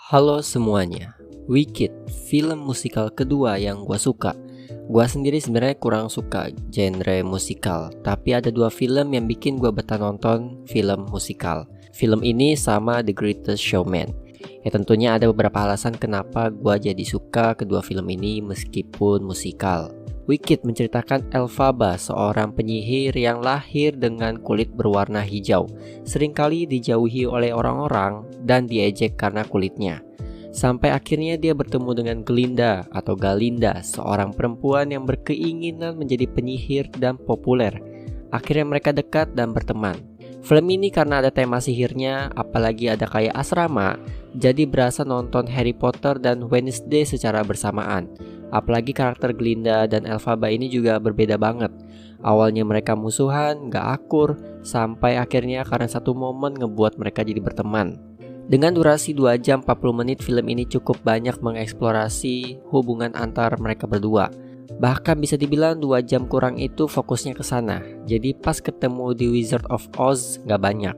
Halo semuanya, Wicked, film musikal kedua yang gue suka. Gue sendiri sebenarnya kurang suka genre musikal, tapi ada dua film yang bikin gue betah nonton film musikal. Film ini sama The Greatest Showman. Ya tentunya ada beberapa alasan kenapa gue jadi suka kedua film ini meskipun musikal. Wicked menceritakan Elphaba, seorang penyihir yang lahir dengan kulit berwarna hijau. Seringkali dijauhi oleh orang-orang dan diejek karena kulitnya. Sampai akhirnya dia bertemu dengan Glinda atau Galinda, seorang perempuan yang berkeinginan menjadi penyihir dan populer. Akhirnya mereka dekat dan berteman. Film ini karena ada tema sihirnya, apalagi ada kayak asrama, jadi berasa nonton Harry Potter dan Wednesday secara bersamaan. Apalagi karakter Glinda dan Elphaba ini juga berbeda banget. Awalnya mereka musuhan, gak akur, sampai akhirnya karena satu momen ngebuat mereka jadi berteman. Dengan durasi 2 jam 40 menit, film ini cukup banyak mengeksplorasi hubungan antar mereka berdua. Bahkan bisa dibilang 2 jam kurang itu fokusnya ke sana. Jadi pas ketemu di Wizard of Oz gak banyak.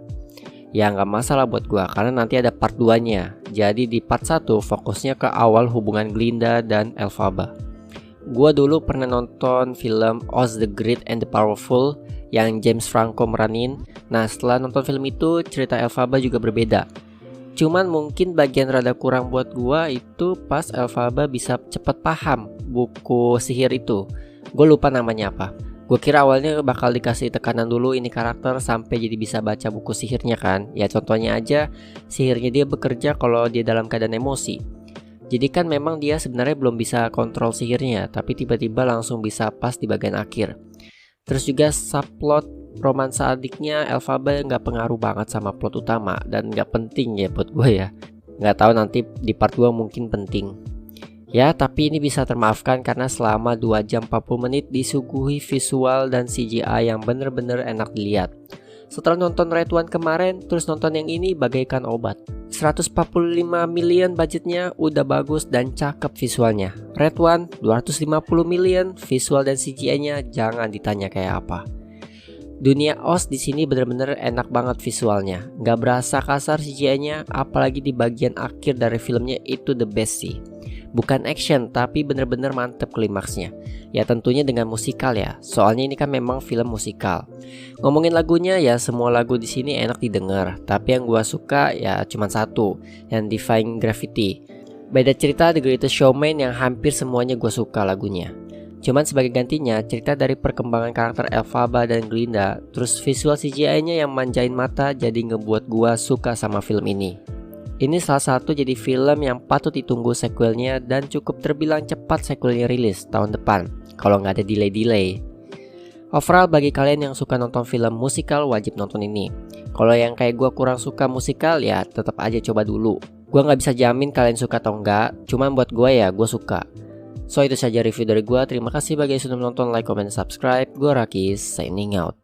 Ya gak masalah buat gua karena nanti ada part 2-nya. Jadi di part 1 fokusnya ke awal hubungan Glinda dan Elphaba. Gua dulu pernah nonton film Oz the Great and the Powerful yang James Franco meranin. Nah setelah nonton film itu cerita Elphaba juga berbeda. Cuman mungkin bagian rada kurang buat gua itu pas Elphaba bisa cepat paham buku sihir itu. Gue lupa namanya apa. Gue kira awalnya bakal dikasih tekanan dulu ini karakter sampai jadi bisa baca buku sihirnya kan. Ya contohnya aja sihirnya dia bekerja kalau dia dalam keadaan emosi. Jadi kan memang dia sebenarnya belum bisa kontrol sihirnya, tapi tiba-tiba langsung bisa pas di bagian akhir. Terus juga subplot romansa adiknya Elphaba gak pengaruh banget sama plot utama dan gak penting ya buat gue ya. Gak tahu nanti di part 2 mungkin penting. Ya tapi ini bisa termaafkan karena selama 2 jam 40 menit disuguhi visual dan CGI yang bener-bener enak dilihat. Setelah nonton Red One kemarin, terus nonton yang ini bagaikan obat. 145 million budgetnya udah bagus dan cakep visualnya. Red One 250 million, visual dan CGI-nya jangan ditanya kayak apa. Dunia Oz di sini bener-bener enak banget visualnya. Gak berasa kasar CGI-nya, apalagi di bagian akhir dari filmnya itu the best sih. Bukan action tapi bener-bener mantep klimaksnya. Ya tentunya dengan musikal ya. Soalnya ini kan memang film musikal. Ngomongin lagunya ya semua lagu di sini enak didengar. Tapi yang gua suka ya cuma satu, yang Defying Gravity. Beda cerita The Greatest Showman yang hampir semuanya gua suka lagunya. Cuman sebagai gantinya cerita dari perkembangan karakter Elphaba dan Glinda, terus visual CGI-nya yang manjain mata jadi ngebuat gua suka sama film ini. Ini salah satu jadi film yang patut ditunggu sequelnya dan cukup terbilang cepat sequelnya rilis tahun depan kalau nggak ada delay-delay. Overall bagi kalian yang suka nonton film musikal wajib nonton ini. Kalau yang kayak gue kurang suka musikal ya tetap aja coba dulu. Gue nggak bisa jamin kalian suka atau enggak, cuman buat gue ya gue suka. So itu saja review dari gue. Terima kasih bagi yang sudah menonton, like, comment, subscribe. Gue Rakis, signing out.